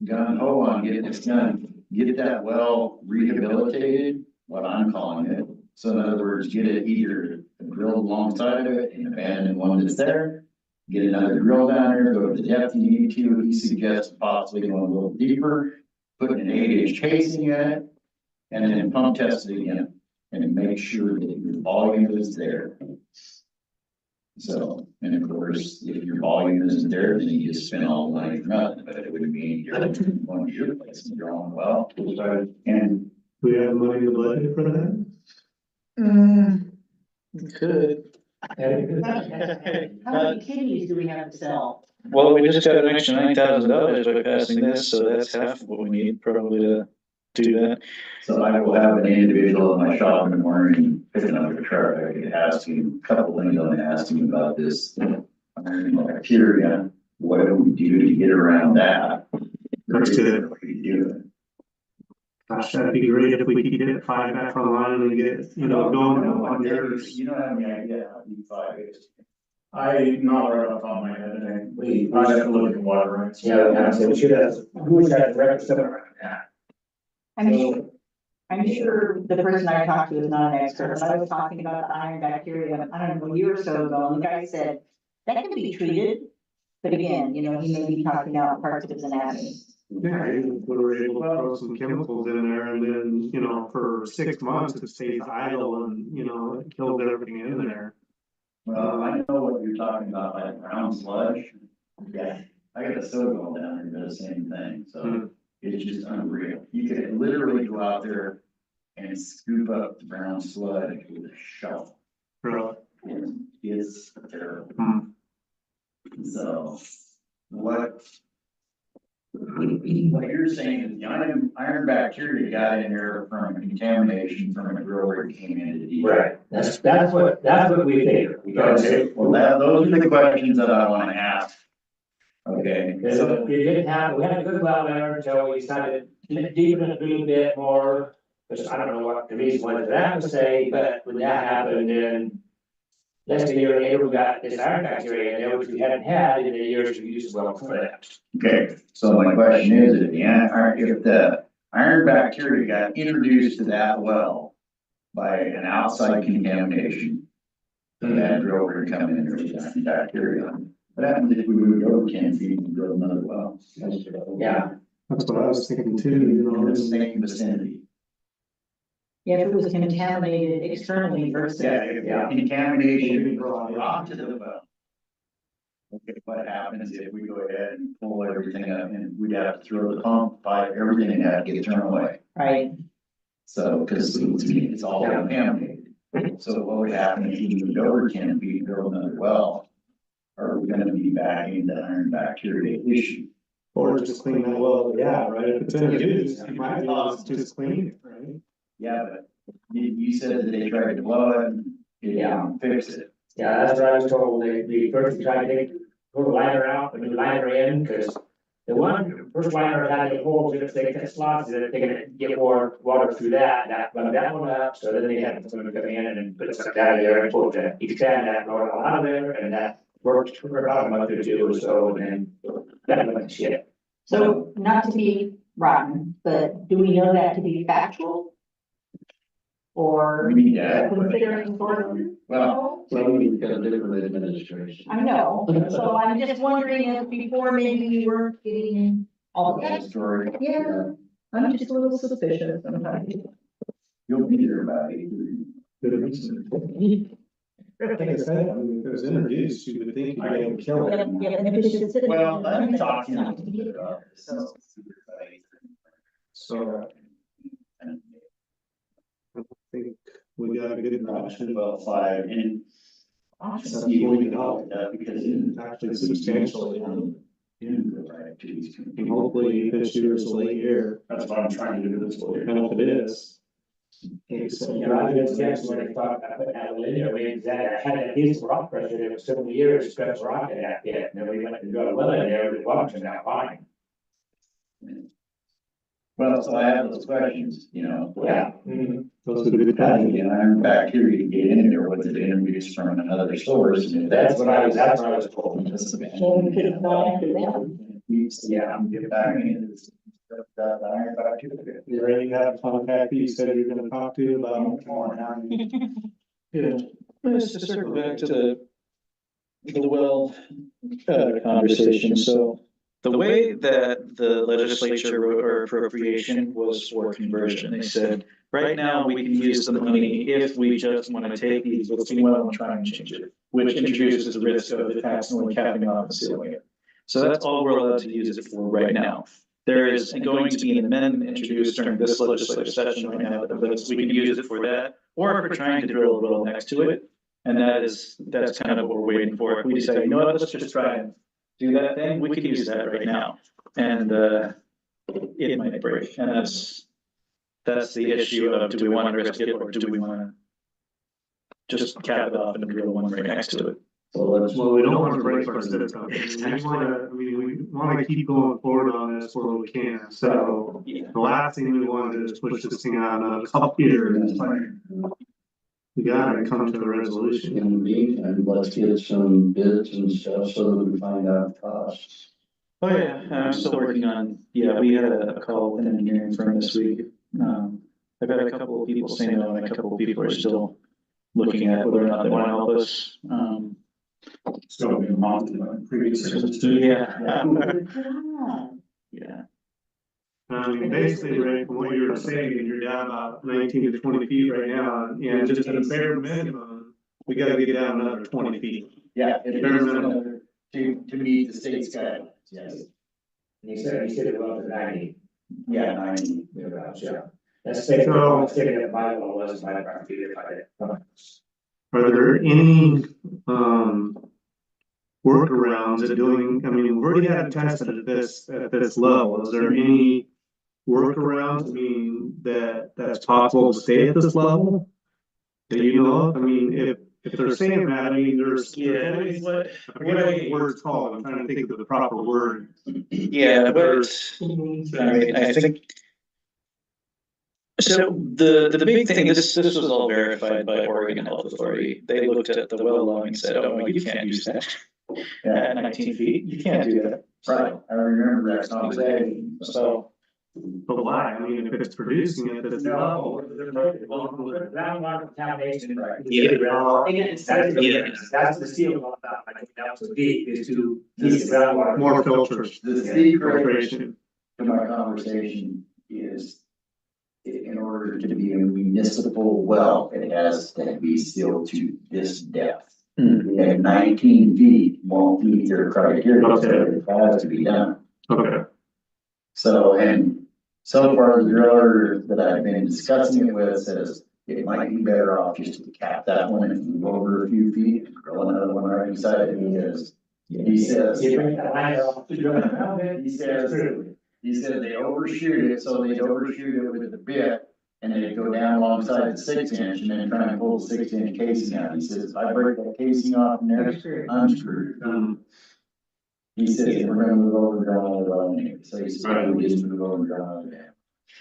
Speaker 7: gung ho on getting this done, get that well rehabilitated, what I'm calling it. So in other words, get it either drilled alongside of it and abandon one that's there. Get another drill down there, go to the depth you need to. He suggests possibly going a little deeper, putting an 8-inch casing in it, and then pump test it again. And make sure that your volume is there. So, and of course, if your volume isn't there, then you just spend all the money for nothing, but it would mean you're one of your places, your own well. And
Speaker 5: We have money in the budget for that?
Speaker 1: Could.
Speaker 2: How many kidneys do we have to sell?
Speaker 1: Well, we just got an extra $9,000 by passing this, so that's half of what we need probably to do that.
Speaker 7: so I will have an individual in my shop in the morning picking up the truck. I could ask him, a couple things I'm gonna ask him about this. Bacteria, what do we do to get around that?
Speaker 5: That's good.
Speaker 7: What do you do?
Speaker 5: Gosh, that'd be great if we could get 5 back online and get, going on yours.
Speaker 7: You don't have any idea how deep 5 is.
Speaker 3: I, not right off the top of my head, and we, I have to look at water rights.
Speaker 4: Yeah, so we should have, who should have record somewhere around that?
Speaker 2: I'm sure the person I talked to is not an expert, but I was talking about the iron bacteria, I don't know, a year or so ago, and the guy said, that can be treated. But again, he may be talking out parts of his anatomy.
Speaker 5: Yeah, we were able to throw some chemicals in there and then, for 6 months it stays idle and, it kills everything in there.
Speaker 7: Well, I know what you're talking about, like brown sludge. Yeah, I got a Sodaville down there, and does the same thing, so it's just unreal. You could literally go out there and scoop up the brown sludge with a shovel.
Speaker 5: Really?
Speaker 7: And it's terrible.
Speaker 5: Hmm.
Speaker 7: So, what you're saying is the iron bacteria got in there from contamination from a grower that came into the.
Speaker 4: Right, that's what we figured.
Speaker 7: Okay, well, those are the questions that I wanna ask. Okay,
Speaker 4: Because
Speaker 7: so,
Speaker 4: we had a good well there until we started deepening it a little bit more. Which I don't know what the reason was for that to say, but when that happened, then less than a year later, we got this iron bacteria in there, which we hadn't had in the years we used well for that.
Speaker 7: okay, so my question is, if the iron bacteria got introduced to that well by an outside contamination, that grower would come in there with that bacteria. What happens if we moved over 10 feet and drilled another well?
Speaker 4: Yeah,
Speaker 5: That's what I was thinking too,
Speaker 7: In the same vicinity.
Speaker 2: Yeah, if it was contaminated externally versus.
Speaker 7: Yeah, contamination brought to the well. Okay, what happens if we go ahead and pull everything up and we'd have to throw the pump, pipe, everything and have to get thrown away?
Speaker 2: Right,
Speaker 7: So, because it's all contaminated. So what would happen if you moved over 10 feet, drilled another well? are we gonna be back into iron bacteria issue?
Speaker 5: Or just clean that well, yeah, right, if it's in use, you might as well just clean it, right?
Speaker 7: Yeah, but you said that they tried to blow it, and it didn't fix it.
Speaker 4: Yeah, that's what I was told, we first tried to take, put the liner out, the new liner in, cause the first liner had the holes in it, they cut slots, and they're gonna get more water through that plugged that one up, so then they had someone come in and put some out of there and pull to expand that, blow it all out of there, and that worked for about a month or two or so, and then that went to shit.
Speaker 2: So not to be rotten, but do we know that to be factual? Or
Speaker 7: Yeah.
Speaker 2: considering Gordon?
Speaker 7: Well,
Speaker 6: Well, we've got a different administration.
Speaker 2: I know, so I'm just wondering if before maybe we weren't getting all the
Speaker 7: that
Speaker 2: answers.
Speaker 7: story,
Speaker 2: Yeah, I'm just a little suspicious sometimes.
Speaker 7: you'll be there about it.
Speaker 5: Good reason. Like I said, I mean, if it was introduced, you would think you'd be able to kill
Speaker 2: Yeah,
Speaker 5: it.
Speaker 2: yeah, and if it's just sitting.
Speaker 7: Well, I'm
Speaker 2: there,
Speaker 7: talking
Speaker 2: it's not to be-
Speaker 7: about this.
Speaker 2: So-
Speaker 5: So I think we got a good option.
Speaker 7: Well, five, and
Speaker 5: That's
Speaker 7: see,
Speaker 5: what we
Speaker 7: we know
Speaker 5: got.
Speaker 7: that because it
Speaker 5: Actually substantially,
Speaker 7: didn't go right to these.
Speaker 5: and hopefully this year is a late year,
Speaker 3: That's what I'm trying to do this way.
Speaker 5: and if it is. Okay, so.
Speaker 4: You know, I did guess when I thought I put that in there, we had a piece of rock pressure, there was several years, scratch rock in that pit, and then we went and got a well in there, the water turned out fine.
Speaker 7: Well, so I have those questions, you know.
Speaker 4: Yeah.
Speaker 5: Those are good
Speaker 7: How do
Speaker 5: questions.
Speaker 7: you get iron bacteria to get in there, was it introduced from another source? And if
Speaker 4: That's what I was told.
Speaker 2: Well, we could have gone after them.
Speaker 7: Yeah, get back in this. That iron bacteria.
Speaker 5: You already have contact you said you're gonna talk to about.
Speaker 1: Yeah, let's just circle back to the well, conversation, so. The way that the legislature wrote our appropriation was for conversion, they said, right now, we can use the money if we just wanna take the existing well and try and change it. Which introduces the risk of the tax only capping off and sealing it. So that's all we're allowed to use it for right now. There is going to be an amendment introduced during this legislative session right now that lets, we can use it for that, or if we're trying to drill a well next to it. And that's kind of what we're waiting for. If we decide, you know what, let's just try and do that thing, we could use that right now. And it might break, and that's the issue of, do we want to risk it, or do we want to just cap it off and drill one right next to it?
Speaker 6: So let's.
Speaker 5: Well, we don't wanna break our system. We wanna keep going forward on this where we can, so
Speaker 1: Yeah.
Speaker 5: the last thing we wanna do is push this thing out another couple years. We gotta come to a resolution.
Speaker 6: In the meantime, let's get some bids and stuff so that we find out the costs.
Speaker 1: Oh, yeah, I'm still working on, we had a call with an engineering firm this week. I've had a couple of people say no, and a couple of people are still looking at whether or not they wanna help us.
Speaker 3: It's gonna be a month in the previous.
Speaker 1: Yeah. Yeah.
Speaker 5: I mean, basically, right, from what you were saying, you're down about 19 to 20 feet right now, and just at a bare minimum, we gotta get down another 20 feet.
Speaker 7: Yeah, it
Speaker 5: Bare
Speaker 7: is
Speaker 5: minimum.
Speaker 7: another, to meet the state's guidelines, yes.
Speaker 4: And he said it was 90.
Speaker 7: Yeah, 90.
Speaker 4: Thereabouts, yeah. That's the state that my well was, my property, if I did.
Speaker 5: Are there any, workarounds at doing, I mean, we've already had it tested at this level, is there any workarounds, I mean, that's possible to stay at this level? That you know of, I mean, if they're saying that, I mean, there's.
Speaker 1: Yeah, I mean, what
Speaker 5: I forget what the word's called, I'm trying to think of the proper word.
Speaker 1: Yeah, but, I mean, I think. So the big thing, this was all verified by Oregon Health Authority. They looked at the well log and said, oh, no, you can't use that. At 19 feet, you can't do that.
Speaker 7: Right, I remember that conversation.
Speaker 1: So,
Speaker 5: But why, I mean, if it's producing at this level.
Speaker 4: Groundwater contamination.
Speaker 7: Right.
Speaker 1: Yeah.
Speaker 4: That's the seal on that, like, that was deep, is to keep the groundwater.
Speaker 5: More filters.
Speaker 7: The secret
Speaker 5: Filtration.
Speaker 7: to my conversation is in order to be a municipal well, it has to be sealed to this depth. At 19 feet, won't meet their criteria, so it has to be done.
Speaker 5: Okay.
Speaker 7: So, and so far, the driller that I've been discussing it with says it might be better off just to cap that one and move over a few feet, and drill another one right beside it, because He says,
Speaker 4: You bring that line off, you go around it,
Speaker 7: he says, they overshoot it, so they'd overshoot it with the bit. And they'd go down alongside the 6-inch and then try and pull the 6-inch casing out. He says, if I break that casing off in there, I'm screwed. He says, we're gonna move over and draw another well anyway. So he said, we just move over and draw another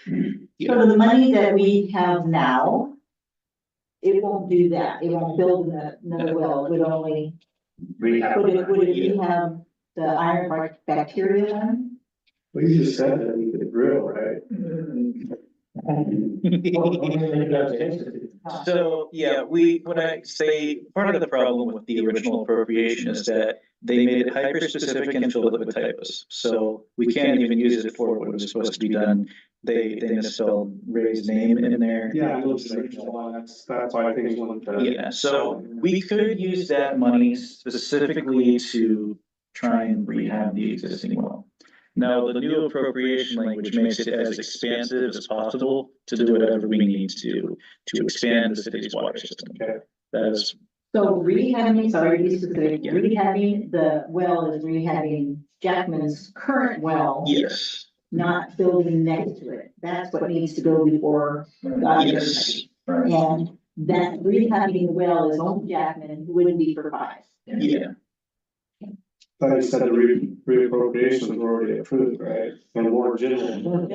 Speaker 7: dam.
Speaker 2: So the money that we have now, it won't do that. It won't build another well. It would only, would it rehab the iron bacteria then?
Speaker 5: Well, you just said that you could drill, right?
Speaker 1: So, yeah, when I say, part of the problem with the original appropriation is that they made it hyper-specific and filled it with typos. So we can't even use it for what was supposed to be done. They misspelled Ray's name in there.
Speaker 5: Yeah, that's why things went.
Speaker 1: Yeah, so we could use that money specifically to try and rehab the existing well. Now, the new appropriation language makes it as expansive as possible to do whatever we need to expand the city's water system.
Speaker 5: Okay.
Speaker 1: That is,
Speaker 2: So rehabbing, sorry to be specific,
Speaker 1: Yeah.
Speaker 2: rehabbing the well is rehabbing Jackman's current well.
Speaker 1: yes,
Speaker 2: Not building next to it. That's what needs to go before.
Speaker 1: yes,
Speaker 2: And that rehabbing the well is on Jackman, wouldn't be for 5.
Speaker 1: yeah.
Speaker 5: But you said the reappropriations were already approved, right? And more general.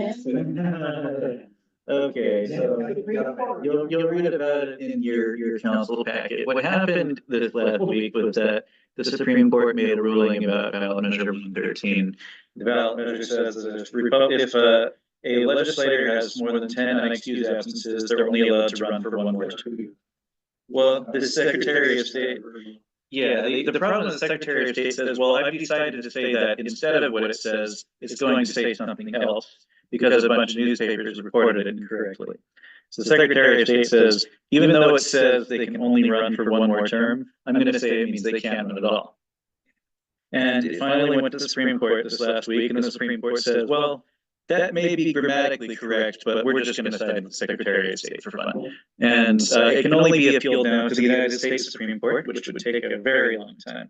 Speaker 1: Okay, so you'll read about it in your council packet. What happened this last week was that the Supreme Court made a ruling about ballot measure 113. The ballot measure says that if a legislator has more than 10 unexcused absences, they're only allowed to run for 1 more term. Well, the Secretary of State, yeah, the problem is the Secretary of State says, well, I've decided to say that instead of what it says, it's going to say something else because a bunch of newspapers reported it incorrectly. So the Secretary of State says, even though it says they can only run for 1 more term, I'm going to say it means they can't run at all. And it finally went to the Supreme Court this last week, and the Supreme Court said, well, that may be grammatically correct, but we're just going to side with the Secretary of State for fun. And it can only be appealed now to the United States Supreme Court, which would take a very long time.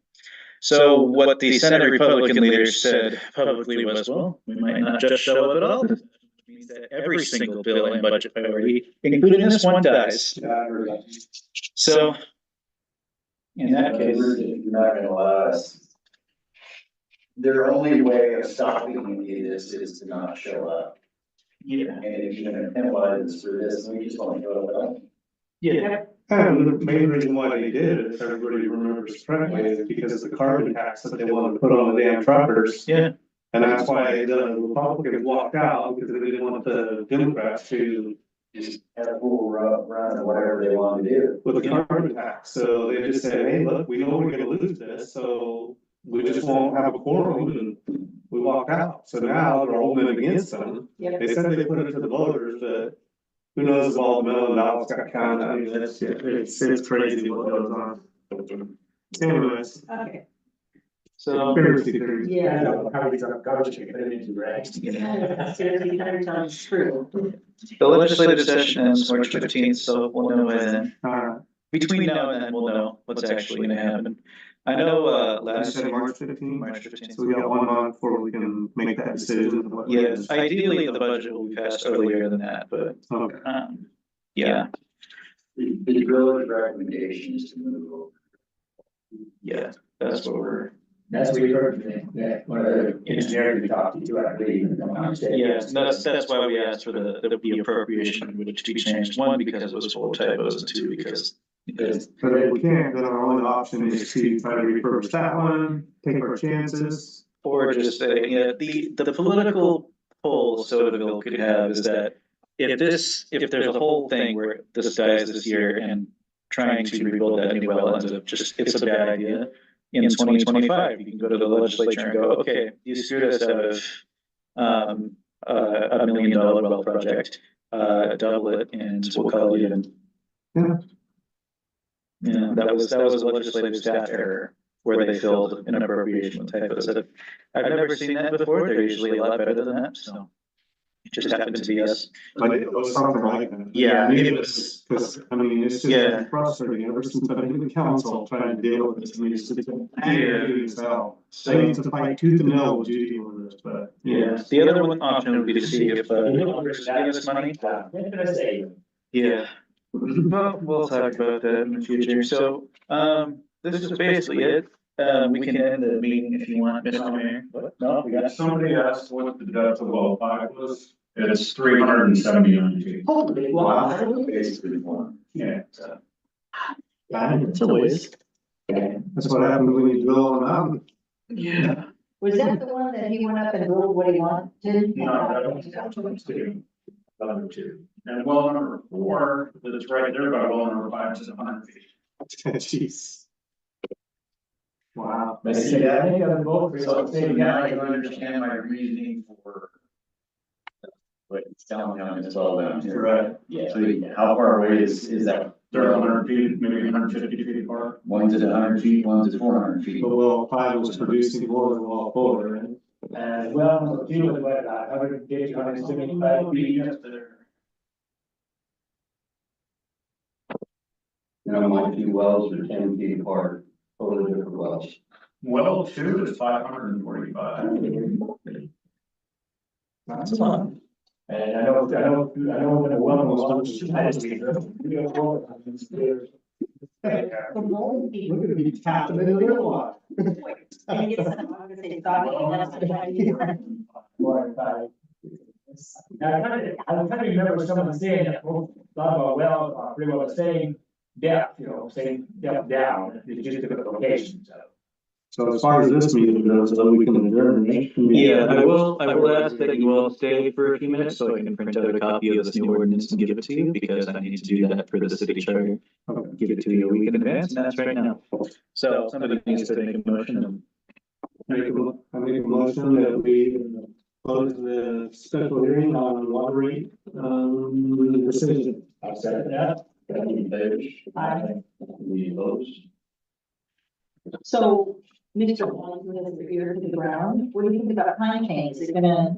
Speaker 1: So what the Senate Republican leaders said publicly was, well, we might not just show up at all. Which means that every single bill and budget priority, including this one, dies. So in that case,
Speaker 7: You're not gonna allow us. Their only way of stopping any of this is to not show up.
Speaker 1: yeah,
Speaker 7: And if you're gonna penalize us for this, we just want to go up.
Speaker 1: yeah,
Speaker 5: And the main reason why they did it, if everybody remembers correctly, is because of the carbon tax that they wanted to put on the damn truckers.
Speaker 1: yeah.
Speaker 5: And that's why the Republicans walked out, because they didn't want the Democrats to
Speaker 7: Just have a full run or whatever they want to do.
Speaker 5: with the carbon tax. So they just said, hey, look, we know we're gonna lose this, so we just won't have a quorum, and we walked out. So now they're holding it against them.
Speaker 2: Yep.
Speaker 5: They said they put it to the voters, but who knows if all the $1 million got counted. I mean, it's crazy what goes on. Anyways.
Speaker 2: Okay.
Speaker 1: So
Speaker 5: Conspiracy theories.
Speaker 2: Yeah.
Speaker 4: How we got garbage taken into rags.
Speaker 2: Seriously, every time it's true.
Speaker 1: the legislative session ends March 15th, so we'll know by then. Between now and then, we'll know what's actually going to happen. I know
Speaker 5: I
Speaker 1: last
Speaker 5: said March 15th.
Speaker 1: March 15th.
Speaker 5: So we got 1 month before we can make that decision.
Speaker 1: Yes, ideally the budget will be passed earlier than that, but
Speaker 5: Okay.
Speaker 1: yeah,
Speaker 7: The griller's recommendation is to move over.
Speaker 1: yeah, that's what we're.
Speaker 4: That's what we heard from one of the engineers we talked to, I believe.
Speaker 1: Yeah, that's why we asked for the appropriation which to be changed. 1, because it was full of typos, and 2, because.
Speaker 5: But if we can't, then our only option is to try to repurpose that one, take our chances.
Speaker 1: Or just say, yeah, the political pull Sodaville could have is that if there's a whole thing where this dies this year and trying to rebuild that new well ends up it's a bad idea. In 2025, you can go to the legislature and go, okay, you screwed us out of $1 million well project, double it, and we'll call it even.
Speaker 5: Yeah.
Speaker 1: Yeah, that was a legislative staff error where they filled an appropriation with typos. I've never seen that before. They're usually a lot better than that, so. It just happened to be us.
Speaker 5: Like, it was something like that.
Speaker 1: Yeah,
Speaker 5: Maybe
Speaker 1: it
Speaker 5: it
Speaker 1: was.
Speaker 5: was, cause I mean, it's just
Speaker 1: Yeah.
Speaker 5: been frustrating ever since I've been in the council trying to deal with this. I mean, it's just been aggravating as hell. I need to fight tooth and nail with Judy on this, but.
Speaker 1: Yeah, the other one option would be to see if, give us money.
Speaker 4: What can I say?
Speaker 1: Yeah. Well, we'll talk about that in the future. So, this is basically it. We can end the meeting if you want, Mr. Mayor. What? No, we got.
Speaker 3: Somebody asked what the depth of well five was, it's 379 feet.
Speaker 2: Holy wow.
Speaker 7: Basically one.
Speaker 3: Yeah.
Speaker 1: It's a ways.
Speaker 5: That's what happens when you drill on a mountain.
Speaker 1: Yeah.
Speaker 2: Was that the one that he went up and wrote what he wanted?
Speaker 3: No, that was two. Other two. And well number four, that's right there by well number five is 100 feet.
Speaker 5: Jeez. Wow.
Speaker 4: I see, I think I'm both.
Speaker 7: So now you understand my reasoning for what it's telling him it's all down here.
Speaker 3: Right.
Speaker 7: Yeah, so how far away is that?
Speaker 3: They're 100 feet, maybe 150 feet apart.
Speaker 7: One's at 100 feet, one's at 400 feet.
Speaker 5: But well, five was producing more than well four, right?
Speaker 4: And well, two was what, 150, 175 feet up there.
Speaker 6: You know, my two wells are 10 feet apart, totally different wells.
Speaker 3: Well two is 545.
Speaker 1: That's a lot.
Speaker 4: And I know when the well was.
Speaker 5: We're gonna be tapping into the real water.
Speaker 4: I kind of remember someone saying that, pretty well saying depth, saying depth down, it's just different locations.
Speaker 5: So as far as this meeting goes, then we can adjourn, right?
Speaker 1: Yeah, I will ask that you all stay for a few minutes so I can print out a copy of this new ordinance and give it to you, because I need to do that for the city charter.
Speaker 5: Okay.
Speaker 1: Give it to you a week in advance, and that's right now. So somebody needs to make a motion and.
Speaker 5: I make a motion that we close the special hearing on water rate, decision.
Speaker 4: I'll second that.
Speaker 6: Any favors?
Speaker 2: Aye.
Speaker 6: Any opposed?
Speaker 2: So, Mr. Wallington is ear to the ground. What do you think about climate change? Is it gonna